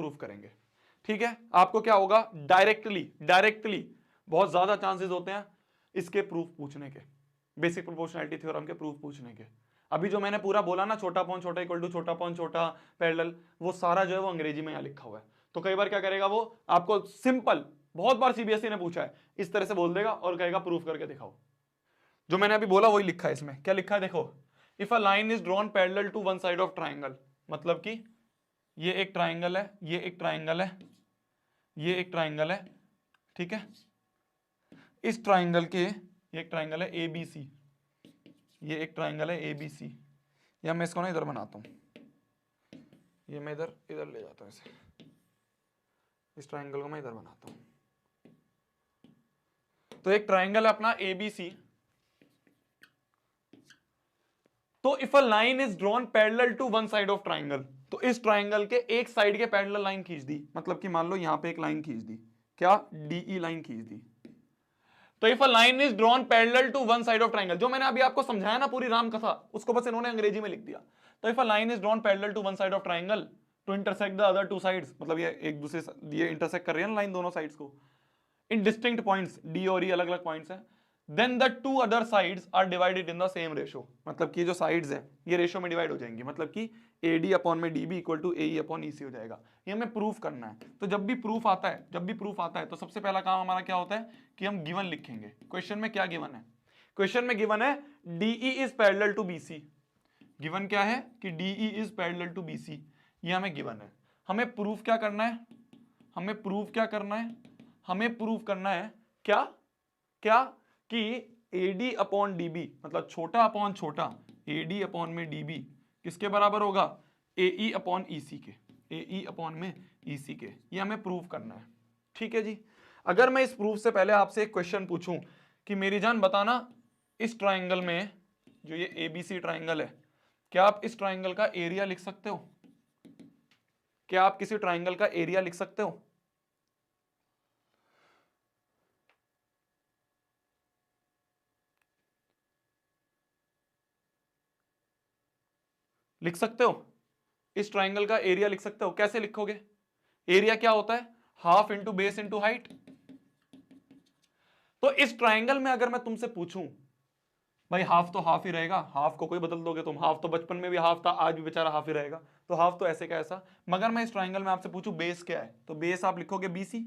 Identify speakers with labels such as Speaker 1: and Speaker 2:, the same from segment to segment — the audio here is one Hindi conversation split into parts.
Speaker 1: प्रूफ करेंगे। ठीक है, आपको क्या होगा, डायरेक्टली बहुत ज्यादा चांसेस होते हैं इसके प्रूफ पूछने के, बेसिक प्रोपोर्शनैलिटी थ्योरम के प्रूफ पूछने के। अभी जो मैंने पूरा बोला ना, छोटा अपॉन छोटा इक्वल टू छोटा अपॉन छोटा पैरेलल, वो सारा जो है वो अंग्रेजी में यहां लिखा हुआ है। तो कई बार क्या करेगा वो, आपको सिंपल, बहुत बार सीबीएसई ने पूछा है, इस तरह से बोल देगा और कहेगा प्रूफ करके दिखाओ। जो मैंने अभी बोला वही लिखा है इसमें। क्या लिखा है देखो, if a line is drawn parallel to one side of triangle, मतलब कि ये एक ट्राइंगल है, ये एक ट्राइंगल है, ये एक ट्राइंगल है, ठीक है। इस ट्राइंगल के, ये एक ट्राइंगल है ए बी सी, ये एक ट्राइंगल है ए बी सी, या मैं इसको ना इधर बनाता हूं, ये मैं इधर ले जाता हूं इसे, इस ट्राइंगल को मैं इधर बनाता हूं। तो एक ट्राइंगल है अपना ए बी सी। तो if a line is drawn parallel to one side of triangle, तो इस ट्राइंगल के एक साइड के पैरेलल लाइन खींच दी, मतलब कि मान लो यहां पे एक लाइन खींच दी, क्या, डीई लाइन खींच दी। तो if a line is drawn parallel to one side of triangle, जो मैंने अभी आपको समझाया ना पूरी राम कथा, उसको बस इन्होंने अंग्रेजी में लिख दिया। तो if a line is drawn parallel to one side of triangle to intersect the other two sides, मतलब ये एक दूसरे से ये इंटरसेक्ट कर रही है ना लाइन दोनों साइड्स को, इन डिस्टिंक्ट पॉइंट्स, डी और ई अलग अलग पॉइंट्स हैं, then the two other sides are divided in the same ratio, मतलब कि जो साइड्स हैं ये रेशो में डिवाइड हो जाएंगी, मतलब कि AD अपॉन में DB equal to AE upon EC हो जाएगा। ये हमें प्रूफ करना है। तो जब भी प्रूफ आता है तो सबसे पहला काम हमारा क्या होता है कि हम गिवन लिखेंगे। क्वेश्चन में क्या गिवन है, क्वेश्चन में गिवन है DE is parallel to BC। Given क्या है कि DE is parallel to BC, ये हमें गिवन है। हमें प्रूफ क्या करना है, हमें प्रूफ करना है क्या कि AD अपॉन DB, मतलब छोटा अपॉन छोटा, AD अपॉन में DB किसके बराबर होगा, AE अपॉन EC के, AE अपॉन में EC के, ये हमें प्रूफ करना है। ठीक है जी। अगर मैं इस प्रूफ से पहले आपसे एक क्वेश्चन पूछूं कि मेरी जान बताना, इस ट्राइंगल में जो ये ABC ट्राइंगल है, क्या आप इस ट्राइंगल का एरिया लिख सकते हो, क्या आप किसी ट्राइंगल का एरिया लिख सकते हो? लिख सकते हो? इस ट्राइंगल का एरिया लिख सकते हो? कैसे लिखोगे? एरिया क्या होता है, half into base into height. तो इस ट्राइंगल में अगर मैं तुमसे पूछूं, भाई हाफ तो हाफ ही रहेगा, हाफ को कोई बदल दोगे तुम, हाफ तो बचपन में भी हाफ था, आज भी बेचारा हाफ ही रहेगा, तो हाफ तो ऐसे का ऐसा। मगर मैं इस ट्राइंगल में आपसे पूछूं बेस क्या है, तो बेस आप लिखोगे BC,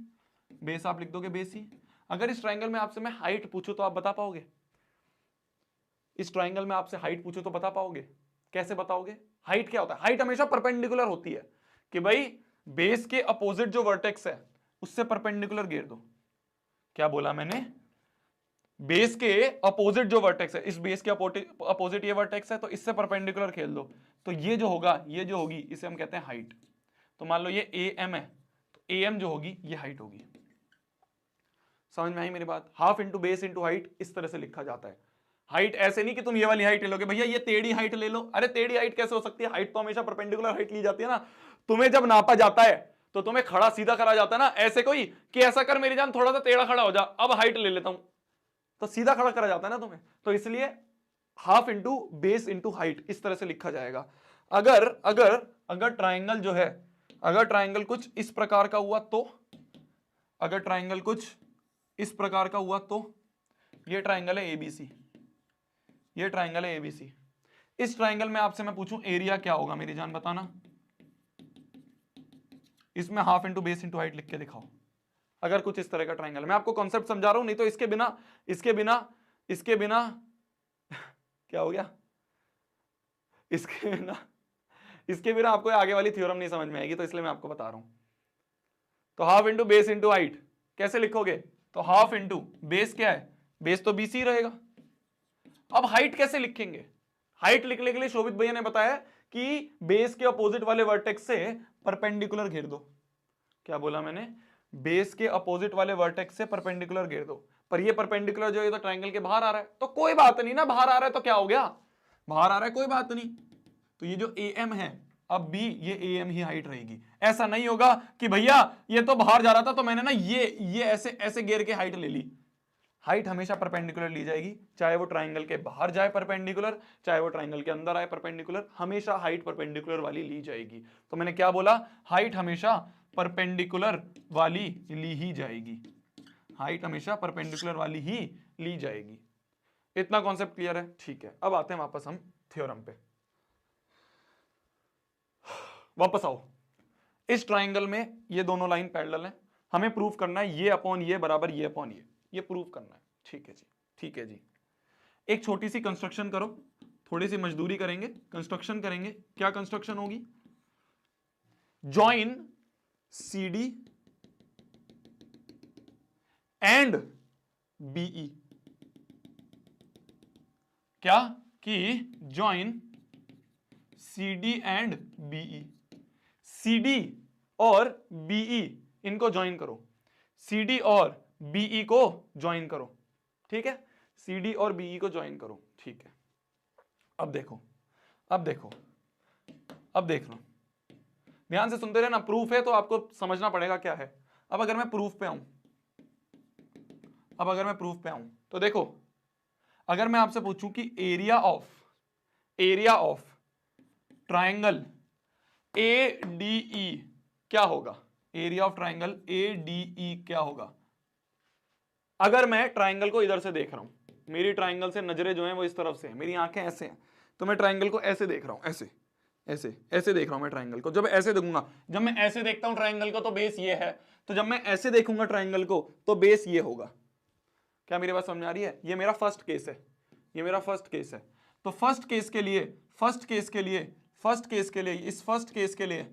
Speaker 1: बेस आप लिख दोगे BC। अगर इस ट्राइंगल में आपसे मैं हाइट पूछूं तो आप बता पाओगे? इस ट्राइंगल में आपसे हाइट पूछूं तो बता पाओगे? कैसे बताओगे? हाइट क्या होता है, हाइट हमेशा परपेंडिकुलर होती है कि भाई बेस के अपोजिट जो वर्टेक्स है उससे परपेंडिकुलर घेर दो। क्या बोला मैंने? बेस के अपोजिट जो वर्टेक्स है, इस बेस के अपोजिट ये वर्टेक्स है, तो इससे परपेंडिकुलर खेल दो, तो ये जो होगा, ये जो होगी, इसे हम कहते हैं हाइट। तो मान लो ये AM है, तो AM जो होगी ये हाइट होगी। समझ में आई मेरी बात? Half into base into height, इस तरह से लिखा जाता है। हाइट ऐसे नहीं कि तुम ये वाली हाइट ले लोगे, भैया ये टेढ़ी हाइट ले लो, अरे टेढ़ी हाइट कैसे हो सकती है, हाइट तो हमेशा परपेंडिकुलर हाइट ली जाती है ना। तुम्हें जब नापा जाता है तो तुम्हें खड़ा सीधा करा जाता है ना, ऐसे कोई कि ऐसा कर मेरी जान थोड़ा सा टेढ़ा खड़ा हो जा, अब हाइट ले लेता हूं, तो सीधा खड़ा करा जाता है ना तुम्हें। तो इसलिए half into base into height इस तरह से लिखा जाएगा। अगर अगर अगर ट्राइंगल जो है, अगर ट्राइंगल कुछ इस प्रकार का हुआ तो, अगर ट्राइंगल कुछ इस प्रकार का हुआ तो, ये ट्राइंगल है ABC, ये ट्राइंगल है ABC। इस ट्राइंगल में आपसे मैं पूछूं एरिया क्या होगा मेरी जान बताना, इसमें half into base into height लिख के दिखाओ। अगर कुछ इस तरह का ट्राइंगल, मैं आपको कॉन्सेप्ट समझा रहा हूं, नहीं तो इसके बिना क्या हो गया, इसके बिना आपको आगे वाली थ्योरम नहीं समझ में आएगी, तो इसलिए मैं आपको बता रहा हूं। तो half into base into height कैसे लिखोगे, तो हाफ इंटू बेस क्या है, बेस तो BC रहेगा। अब हाइट कैसे लिखेंगे, हाइट लिखने के लिए शोभित भैया ने बताया कि बेस के अपोजिट वाले वर्टेक्स से परपेंडिकुलर घेर दो। क्या बोला मैंने? बेस के अपोजिट वाले वर्टेक्स से परपेंडिकुलर घेर दो। पर ये परपेंडिकुलर जो है तो ट्राइंगल के बाहर आ रहा है, तो कोई बात नहीं ना, बाहर आ रहा है तो क्या हो गया, बाहर आ रहा है कोई बात नहीं। तो ये जो AM है, अब भी ये AM ही हाइट रहेगी। ऐसा नहीं होगा कि भैया ये तो बाहर जा रहा था तो मैंने ना ये ऐसे ऐसे घेर के हाइट ले ली। हाइट हमेशा परपेंडिकुलर ली जाएगी, चाहे वो ट्राइंगल के बाहर जाए परपेंडिकुलर, चाहे वो ट्राइंगल के अंदर आए परपेंडिकुलर, हमेशा हाइट परपेंडिकुलर वाली ली जाएगी। तो मैंने क्या बोला, हाइट हमेशा परपेंडिकुलर वाली ली ही जाएगी, हाइट हमेशा परपेंडिकुलर वाली ही ली जाएगी। इतना कॉन्सेप्ट क्लियर है? ठीक है, अब आते हैं वापस हम थ्योरम पे। वापस आओ, इस ट्राइंगल में ये दोनों लाइन पैरेलल हैं, हमें प्रूफ करना है ये अपॉन ये बराबर ये अपॉन ये प्रूफ करना है। ठीक है जी, ठीक है जी। एक छोटी सी कंस्ट्रक्शन करो, थोड़ी सी मजदूरी करेंगे, कंस्ट्रक्शन करेंगे। क्या कंस्ट्रक्शन होगी? Join CD and BE। क्या? कि join CD and BE, CD और BE इनको ज्वाइन करो, CD और BE को ज्वाइन करो। ठीक है, CD और BE को ज्वाइन करो। ठीक है, अब देखो, अब देखो, अब देख लो, ध्यान से सुनते रहना। प्रूफ है तो आपको समझना पड़ेगा क्या है। अब अगर मैं प्रूफ पे आऊं, अब अगर मैं प्रूफ पे आऊं तो देखो, अगर मैं आपसे पूछूं कि एरिया ऑफ ट्राइंगल ADE क्या होगा, एरिया ऑफ ट्राइंगल ADE क्या होगा? अगर मैं ट्राइंगल को इधर से देख रहा हूं, मेरी ट्राइंगल से नजरें जो हैं वो इस तरफ से हैं, मेरी आंखें ऐसे हैं, तो मैं ट्राइंगल को ऐसे देख रहा हूं, ऐसे ऐसे ऐसे देख रहा हूं मैं ट्राइंगल को। जब ऐसे देखूंगा, जब मैं ऐसे देखता हूं ट्राइंगल को तो बेस ये है, तो जब मैं ऐसे देखूंगा ट्राइंगल को तो बेस ये होगा। क्या मेरी बात समझ आ रही है? ये मेरा फर्स्ट केस है, ये मेरा फर्स्ट केस है। तो फर्स्ट केस के लिए, फर्स्ट केस के लिए, फर्स्ट केस के लिए, इस फर्स्ट केस के लिए,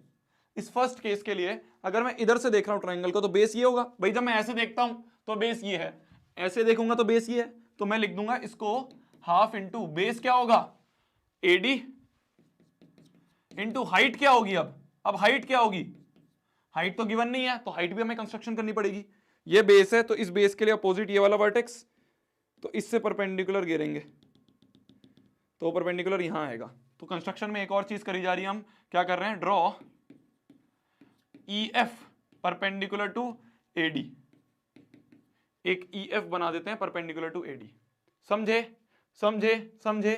Speaker 1: इस फर्स्ट केस के लिए अगर मैं इधर से देख रहा हूं ट्राइंगल को तो बेस ये होगा। भाई जब मैं ऐसे देखता हूं तो बेस ये है, ऐसे देखूंगा तो बेस ये है, तो मैं लिख दूंगा इसको हाफ इंटू बेस क्या होगा AD इंटू हाइट क्या होगी। अब हाइट क्या होगी? हाइट तो गिवन नहीं है, तो हाइट भी हमें कंस्ट्रक्शन करनी पड़ेगी। ये बेस है तो इस बेस के लिए अपोजिट ये वाला वर्टेक्स, तो इससे परपेंडिकुलर गिरेंगे तो परपेंडिकुलर यहां आएगा। तो कंस्ट्रक्शन में एक और चीज करी जा रही है, हम क्या कर रहे हैं? Draw EF perpendicular to AD, एक EF बना देते हैं परपेंडिकुलर टू AD। समझे? समझे? समझे?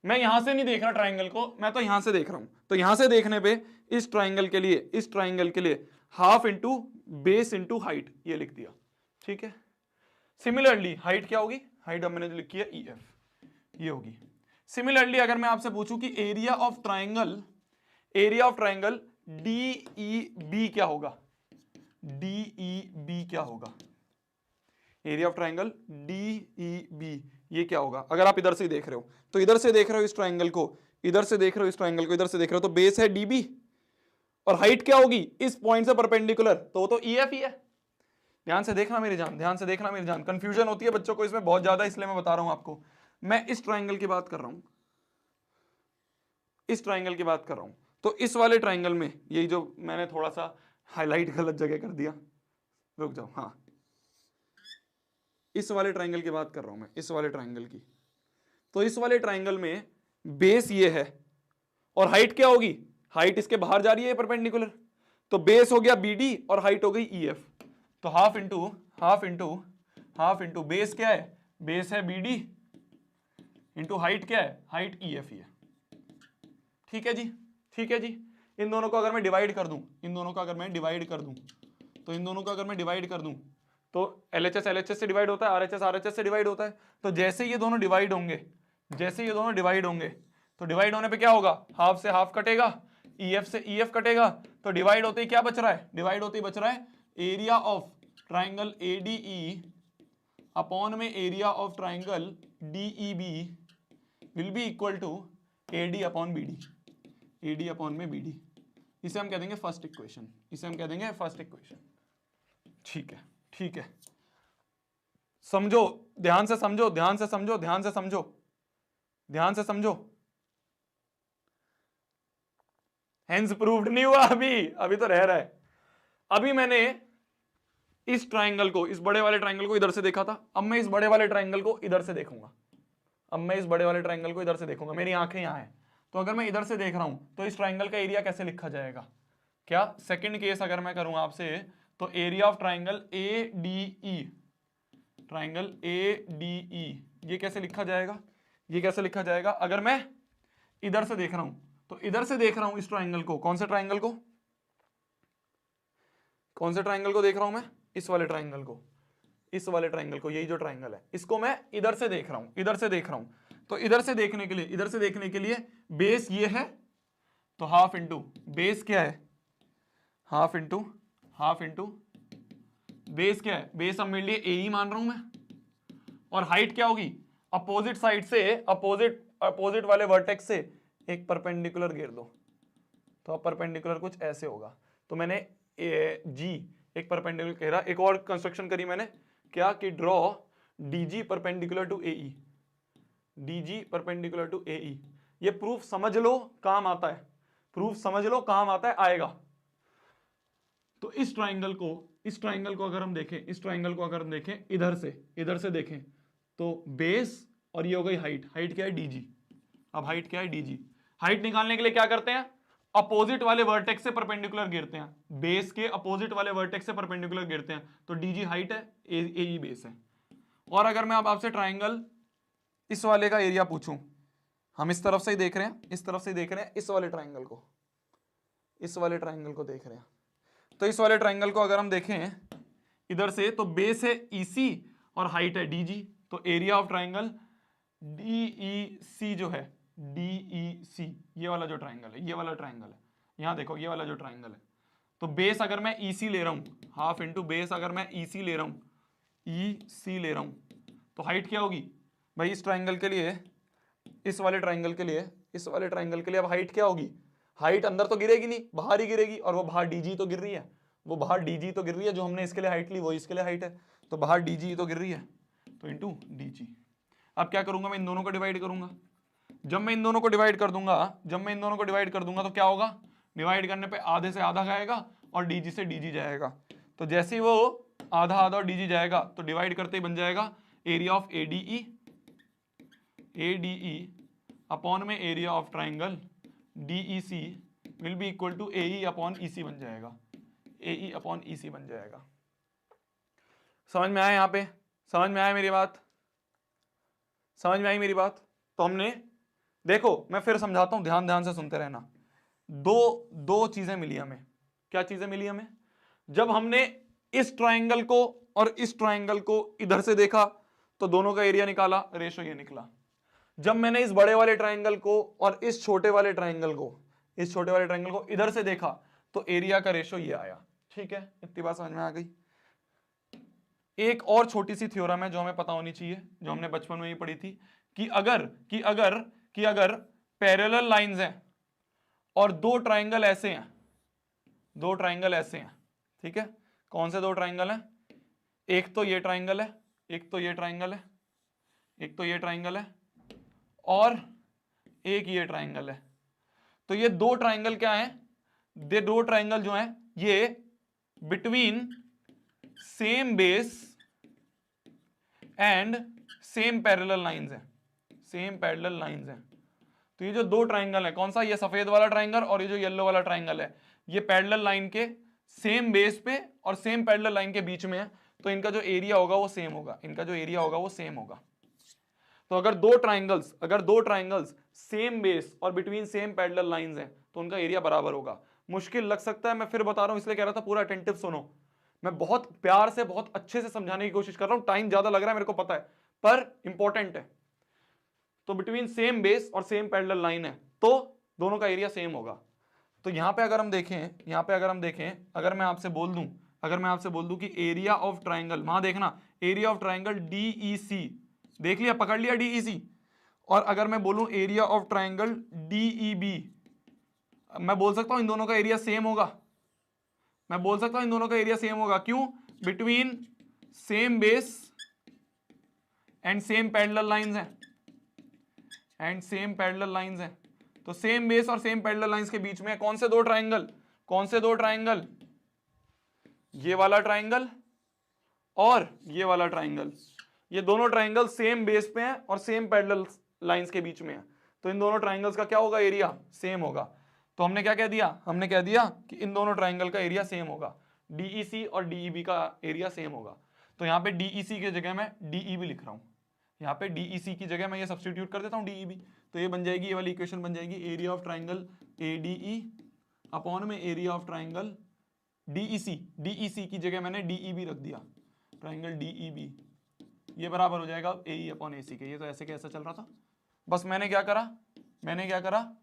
Speaker 1: मैं यहां से नहीं देख रहा ट्राइंगल को, मैं तो यहां से देख रहा हूं, तो यहां से देखने पे इस ट्राइंगल के लिए, इस ट्राइंगल के लिए half into base into height ये लिख दिया। ठीक है, सिमिलरली हाइट क्या होगी? हाइट मैंने जो लिखी है EF, ये होगी। सिमिलरली अगर मैं आपसे पूछूं कि area of triangle, area of triangle DEB क्या होगा? DEB क्या होगा? एरिया ऑफ ट्राइंगल DEB ये क्या होगा? अगर आप इधर से देख रहे हो तो इधर से देख रहे हो इस ट्राइंगल को, इधर से देख रहे हो इस ट्राइंगल को, इधर से देख रहे हो तो बेस है DB और हाइट क्या होगी? इस पॉइंट से परपेंडिकुलर, तो वो तो EF ही है। ध्यान से देखना मेरी जान, ध्यान से देखना मेरी जान। कंफ्यूजन होती है बच्चों को इसमें बहुत ज्यादा, इसलिए मैं बता रहा हूं आपको। मैं इस ट्राइंगल की बात कर रहा हूं, इस ट्राइंगल की बात कर रहा हूं। तो इस वाले ट्राइंगल में, यही जो मैंने थोड़ा सा हाईलाइट गलत जगह कर दिया, रुक जाओ, हाँ, इस वाले ट्राइंगल की बात कर रहा हूं मैं, इस वाले ट्राइंगल की। तो इस वाले ट्राइंगल में बेस ये है और हाइट क्या होगी? हाइट इसके बाहर जा रही है परपेंडिकुलर, तो बेस हो गया BD और हाइट हो गई EF। तो half into half into half into base क्या है? बेस है BD इंटू हाइट क्या है? हाइट EF ही है। ठीक है जी, ठीक है जी। इन दोनों को अगर मैं डिवाइड कर दूं, इन दोनों को अगर मैं डिवाइड कर दूं, तो इन दोनों को अगर मैं डिवाइड कर दूं तो LHS LHS से डिवाइड होता है, RHS RHS से डिवाइड होता है। तो जैसे ये दोनों डिवाइड होंगे, जैसे ये दोनों डिवाइड होंगे, तो डिवाइड होने पे क्या होगा? हाफ से हाफ कटेगा, EF से EF कटेगा, तो डिवाइड होते ही क्या बच रहा है? डिवाइड होते ही बच रहा है area of triangle ADE upon में area of triangle DEB will be equal to AD upon BD, AD upon में BD। इसे हम कह देंगे फर्स्ट इक्वेशन, इसे हम कह देंगे फर्स्ट इक्वेशन। ठीक है, ठीक है, समझो, ध्यान से समझो, ध्यान से समझो, ध्यान से समझो, ध्यान से समझो। हेंस प्रूव्ड नहीं हुआ अभी, अभी तो रह रहा है। अभी मैंने इस ट्राइंगल को, इस बड़े वाले ट्राइंगल को इधर से देखा था, अब मैं इस बड़े वाले ट्राइंगल को इधर से देखूंगा, अब मैं इस बड़े वाले ट्राइंगल को इधर से देखूंगा, मेरी आंखें यहां हैं। तो अगर मैं इधर से देख रहा हूं तो इस ट्राइंगल का एरिया कैसे लिखा जाएगा? क्या सेकंड केस अगर मैं करूं आपसे, तो area of triangle ADE, triangle ADE ये कैसे लिखा जाएगा? ये कैसे लिखा जाएगा? अगर मैं इधर से देख रहा हूं तो इधर से देख रहा हूं इस ट्राइंगल को, कौन से ट्राइंगल को? कौन से ट्राइंगल को देख रहा हूं मैं? इस वाले ट्राइंगल को, इस वाले ट्राइंगल को, यही जो ट्राइंगल है इसको मैं इधर से देख रहा हूं, इधर से देख रहा हूं। तो इधर से देखने के लिए, इधर से देखने के लिए बेस ये है, तो हाफ इंटू बेस क्या है, हाफ इंटू बेस क्या है, बेस अब मेरे लिए ए ही मान रहा हूं मैं, और हाइट क्या होगी, अपोजिट साइड से, अपोजिट वाले वर्टेक्स से एक परपेंडिकुलर घेर दो, तो अब परपेंडिकुलर कुछ ऐसे होगा। तो मैंने जी एक परपेंडिकुलर घेरा, एक और कंस्ट्रक्शन करी मैंने, क्या कि draw DG perpendicular to AE, DG perpendicular to AE. ये प्रूफ समझ लो काम आता है, प्रूफ समझ लो काम आता है, आएगा। तो इस ट्राइंगल को अगर हम देखें, इस ट्राइंगल को अगर हम देखें इधर से देखें, तो बेस और ये हो गई हाइट, हाइट क्या है डीजी। अब हाइट क्या है डीजी, हाइट निकालने के लिए क्या करते हैं, अपोजिट वाले वर्टेक्स से परपेंडिकुलर गिरते हैं, बेस के अपोजिट वाले वर्टेक्स से परपेंडिकुलर गिरते हैं, तो डीजी हाइट है, एई बेस है। और अगर मैं अब आपसे ट्राइंगल इस वाले का एरिया पूछूं, हम इस तरफ से ही देख रहे हैं, इस तरफ से ही देख रहे हैं, इस वाले ट्राइंगल को, इस वाले ट्राइंगल को देख रहे हैं, तो इस वाले ट्राइंगल को अगर हम देखें इधर से, तो बेस है ईसी और हाइट है डीजी, तो एरिया ऑफ ट्राइंगल डीईसी जो है, डीईसी ये वाला जो ट्राइंगल है, ये वाला ट्राइंगल है, यहां देखो ये वाला जो ट्राइंगल है, तो बेस अगर मैं ईसी ले रहा हूं, हाफ इंटू बेस अगर मैं ईसी ले रहा हूं, ईसी ले रहा हूं, तो हाइट क्या होगी भाई इस ट्राइंगल के लिए, इस वाले ट्राइंगल के लिए, इस वाले ट्राइंगल के लिए अब हाइट क्या होगी, हाइट अंदर तो गिरेगी नहीं, बाहर ही गिरेगी, और वो बाहर डीजी तो गिर रही है, वो बाहर डीजी तो गिर रही है, जो हमने इसके लिए हाइट ली वो इसके लिए हाइट है, तो बाहर डीजी तो गिर रही है, तो इंटू डीजी। अब क्या करूंगा मैं, इन दोनों को डिवाइड करूंगा, जब मैं इन दोनों को डिवाइड कर दूंगा, तो क्या होगा, डिवाइड करने पे आधे से आधा जाएगा और डीजी से डीजी जाएगा, तो जैसे ही वो आधा आधा और डीजी जाएगा, तो डिवाइड करते ही बन जाएगा area of ADE, ADE upon में area of triangle DEC will be equal to AE upon EC बन जाएगा, एई अपॉन ईसी बन जाएगा। समझ में आया, यहां पे समझ में आया मेरी बात, समझ में आई मेरी बात? तो हमने देखो, मैं फिर समझाता हूं, ध्यान से सुनते रहना। दो चीजें मिली हमें, क्या चीजें मिली हमें, जब हमने इस ट्राइंगल को और इस ट्राइंगल को इधर से देखा तो दोनों का एरिया निकाला, रेशो ये निकला। जब मैंने इस बड़े वाले ट्राइंगल को और इस छोटे वाले ट्राइंगल को इधर से देखा तो एरिया का रेशो ये आया। ठीक है, इतनी बात समझ में आ गई। एक और छोटी सी थ्योरम है जो हमें पता होनी चाहिए, जो हमने बचपन में ही पढ़ी थी, कि अगर पैरेलल लाइंस हैं और दो ट्राइंगल ऐसे हैं, ठीक है, कौन से दो ट्राइंगल हैं, एक तो ये ट्राइंगल है, एक तो ये ट्राइंगल है, और एक ये ट्राइंगल है, तो ये दो ट्राइंगल क्या हैं, ये दो ट्राइंगल जो हैं ये between same base and same parallel lines हैं, तो ये जो दो ट्राइंगल है, कौन सा, ये सफेद वाला ट्राइंगल और ये जो येलो वाला ट्राइंगल है, ये पैरेलल लाइन के सेम बेस पे और सेम पैरेलल लाइन के बीच में है, तो इनका जो एरिया होगा वो सेम होगा, तो अगर दो ट्राइंगल्स सेम बेस और बिटवीन सेम पैरेलल लाइंस हैं तो उनका एरिया बराबर होगा। मुश्किल लग सकता है, मैं फिर बता रहा हूं, इसलिए कह रहा था पूरा अटेंटिव सुनो, मैं बहुत प्यार से बहुत अच्छे से समझाने की कोशिश कर रहा हूं, टाइम ज्यादा लग रहा है मेरे को पता है, पर इंपॉर्टेंट है। तो बिटवीन सेम बेस और सेम पैरेलल लाइन है तो दोनों का एरिया सेम होगा। तो यहां पे अगर हम देखें, अगर मैं आपसे बोल दूं कि एरिया ऑफ ट्राइंगल, वहां देखना एरिया ऑफ ट्राइंगल डीईसी, देख लिया, पकड़ लिया डीईसी, और अगर मैं बोलूं एरिया ऑफ ट्राइंगल डीईबी, मैं बोल सकता हूं इन दोनों का एरिया सेम होगा, क्यों, between same base and same parallel lines हैं, तो सेम बेस और सेम पैरेलल लाइंस के बीच में कौन से दो ट्राइंगल, ये वाला ट्राइंगल और ये वाला ट्राइंगल, ये दोनों ट्राइंगल सेम बेस पे हैं और सेम पैरेलल लाइंस के बीच में है, तो इन दोनों ट्राइंगल्स का क्या होगा, एरिया सेम होगा। तो हमने क्या कह दिया, कि इन दोनों ट्राइंगल का एरिया सेम होगा, डीईसी और डीईबी का एरिया सेम होगा। तो यहां पे डीईसी की जगह मैं डीईबी लिख रहा हूं, यहाँ पे डीईसी की जगह मैं ये सब्स्टिट्यूट कर देता हूँ डीईबी, तो ये बन जाएगी, ये वाली इक्वेशन बन जाएगी, area of triangle ADE upon में एरिया ऑफ ट्राइंगल डीईसी की जगह मैंने डीईबी रख दिया, ट्राइंगल डीईबी, ये बराबर हो जाएगा AE अपॉन AC के। ये तो ऐसे कैसा चल रहा था, बस मैंने क्या करा,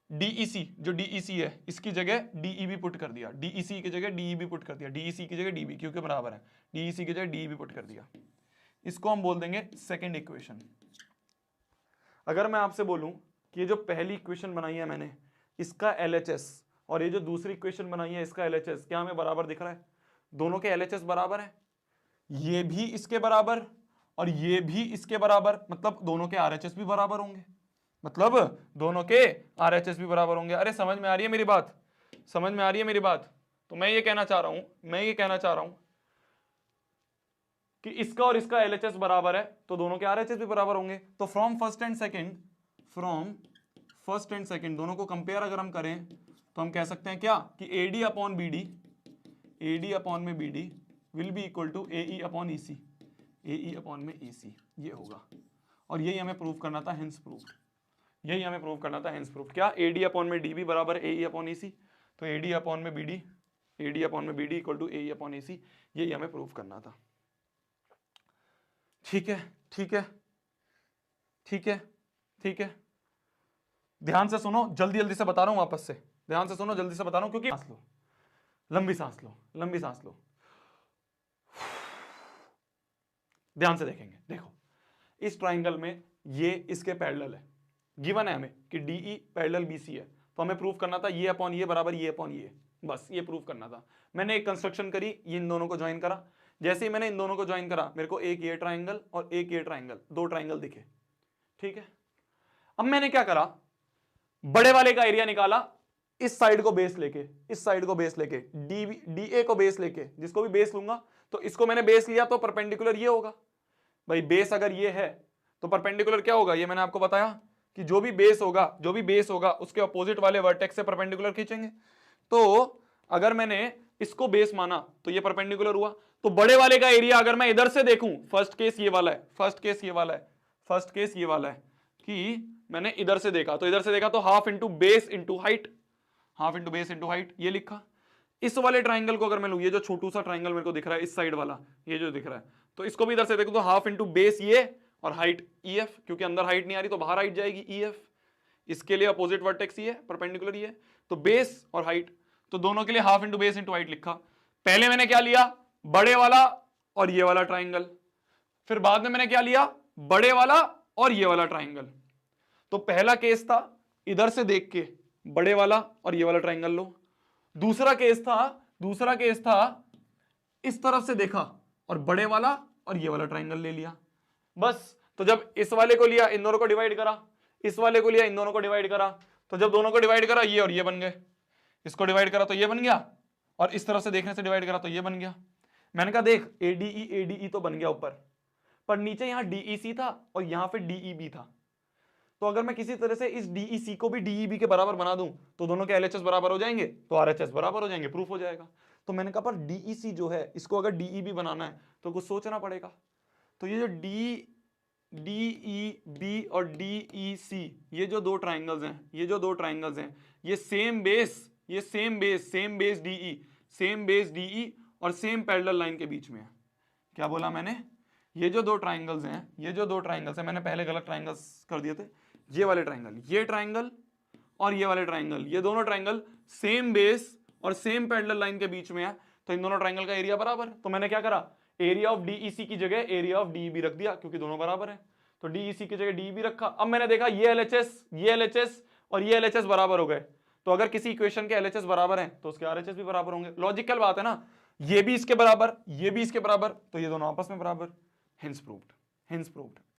Speaker 1: DEC जो DEC है इसकी जगह DEB पुट कर दिया, DEC की जगह DEB पुट कर दिया, DEC की जगह DB क्योंकि बराबर है, DEC की जगह DEB पुट कर दिया। इसको हम बोल देंगे सेकंड इक्वेशन। अगर मैं आपसे बोलूं कि ये जो पहली इक्वेशन बनाई है मैंने इसका LHS और ये जो दूसरी इक्वेशन बनाई है इसका LHS क्या हमें बराबर दिख रहा है? दोनों के LHS बराबर है, ये भी इसके बराबर और ये भी इसके बराबर, मतलब दोनों के RHS भी बराबर होंगे, मतलब दोनों के RHS भी बराबर होंगे। अरे समझ में आ रही है मेरी बात, समझ में आ रही है मेरी बात? तो मैं ये कहना चाह रहा हूं कि इसका और इसका LHS बराबर है तो दोनों के RHS भी बराबर होंगे। तो फ्रॉम फर्स्ट एंड सेकंड दोनों को कंपेयर अगर हम करें तो हम कह सकते हैं क्या कि AD अपॉन BD में BD will be equal to AE upon EC, AE upon में EC, ये होगा। और यही हमें प्रूव करना था, हेंस प्रूव्ड। यही हमें प्रूव करना था, हेंस प्रूव्ड। क्या AD अपॉन में DB बराबर AE अपॉन EC, तो AD अपॉन में BD equal to AE upon EC, यही हमें प्रूव करना था। ठीक है, ध्यान से सुनो, जल्दी से बता रहा हूं, वापस से ध्यान से सुनो, जल्दी से बता रहा हूं, क्योंकि सांस लो, लंबी सांस लो, ध्यान से देखेंगे। देखो इस ट्राइंगल में ये इसके पैरेलल है, गिवन है हमें कि DE पैरेलल BC है, तो हमें प्रूव करना था ये अपॉन ये बराबर ये अपॉन ये, बस ये प्रूव करना था। मैंने एक कंस्ट्रक्शन करी, ये इन दोनों को ज्वाइन करा। जैसे ही मैंने इन दोनों को ज्वाइन करा मेरे को एक ये ट्राइंगल और एक ये ट्राइंगल, दो ट्राइंगल दिखे। ठीक है, अब मैंने क्या करा, बड़े वाले का एरिया निकाला, इस साइड को बेस लेके, DA को बेस लेके, जिसको भी बेस लूंगा तो इसको मैंने बेस लिया तो परपेंडिकुलर ये होगा। भाई बेस अगर ये है तो परपेंडिकुलर क्या होगा, ये मैंने आपको बताया कि जो भी बेस होगा उसके अपोजिट वाले वर्टेक्स से परपेंडिकुलर खींचेंगे। तो अगर मैंने इसको बेस माना तो ये परपेंडिकुलर हुआ। तो बड़े वाले का एरिया अगर मैं इधर से देखूं, फर्स्ट केस ये वाला है कि मैंने इधर से देखा तो half into base into height, ये लिखा। इस वाले ट्राइंगल को अगर मैं लूं, ये जो छोटू सा ट्राइंगल मेरे को दिख रहा है इस साइड वाला, ये जो दिख रहा है, तो इसको भी इधर से देखो तो हाफ इंटू बेस ये और हाइट EF, क्योंकि अंदर हाइट नहीं आ रही तो बाहर हाइट जाएगी EF। इसके लिए अपोजिट वर्टेक्स ये है, परपेंडिकुलर ये है, तो बेस और हाइट, तो दोनों के लिए half into base into height लिखा। पहले मैंने क्या लिया, बड़े वाला और ये वाला ट्राइंगल, फिर बाद में मैंने क्या लिया, बड़े वाला और ये वाला ट्राइंगल। तो पहला केस था इधर से देख के बड़े वाला और ये वाला ट्राइंगल लो, दूसरा केस था इस तरफ से देखा और बड़े वाला और ये वाला ट्राइंगल ले लिया, बस। तो जब इस वाले को लिया, इन दोनों को डिवाइड करा, इस वाले को लिया, इन दोनों को डिवाइड करा, तो जब दोनों को डिवाइड करा ये और ये बन गए, इसको डिवाइड करा तो ये बन गया, और इस तरफ से देखने से डिवाइड करा तो ये बन गया। मैंने कहा देख ADE तो बन गया ऊपर, पर नीचे यहां DEC था और यहां पे DEB था। तो अगर मैं किसी तरह से इस DEC को भी DEB के बराबर बना दूं तो दोनों के LHS बराबर हो जाएंगे, तो RHS बराबर हो जाएंगे, प्रूफ हो जाएगा। तो मैंने कहा पर DEC जो है इसको अगर DEB बनाना है तो कुछ सोचना पड़ेगा। तो ये जो DEB और DEC, ये जो दो ट्राइंगल्स हैं, ये सेम बेस DE और सेम पैरेलल लाइन के बीच में है। क्या बोला मैंने, ये जो दो ट्राइंगल्स हैं, मैंने पहले गलत ट्राइंगल्स कर दिए थे, ये वाले ट्राइंगल, ये ट्राइंगल और ये वाले ट्राइंगल, ये दोनों ट्राइंगल सेम बेस और सेम पैरेलल लाइन के बीच में है, तो इन दोनों ट्राइंगल का एरिया बराबर। तो मैंने क्या करा, एरिया ऑफ DEC की जगह एरिया ऑफ DEB रख दिया, क्योंकि दोनों बराबर है, तो DEC की जगह DEB रखा। अब मैंने देखा ये LHS और ये LHS बराबर हो गए, तो अगर किसी इक्वेशन के LHS बराबर हैं तो उसके RHS भी बराबर होंगे। लॉजिकल बात है ना, ये भी इसके बराबर, ये भी इसके बराबर, तो ये दोनों आपस में बराबर। Hence proved.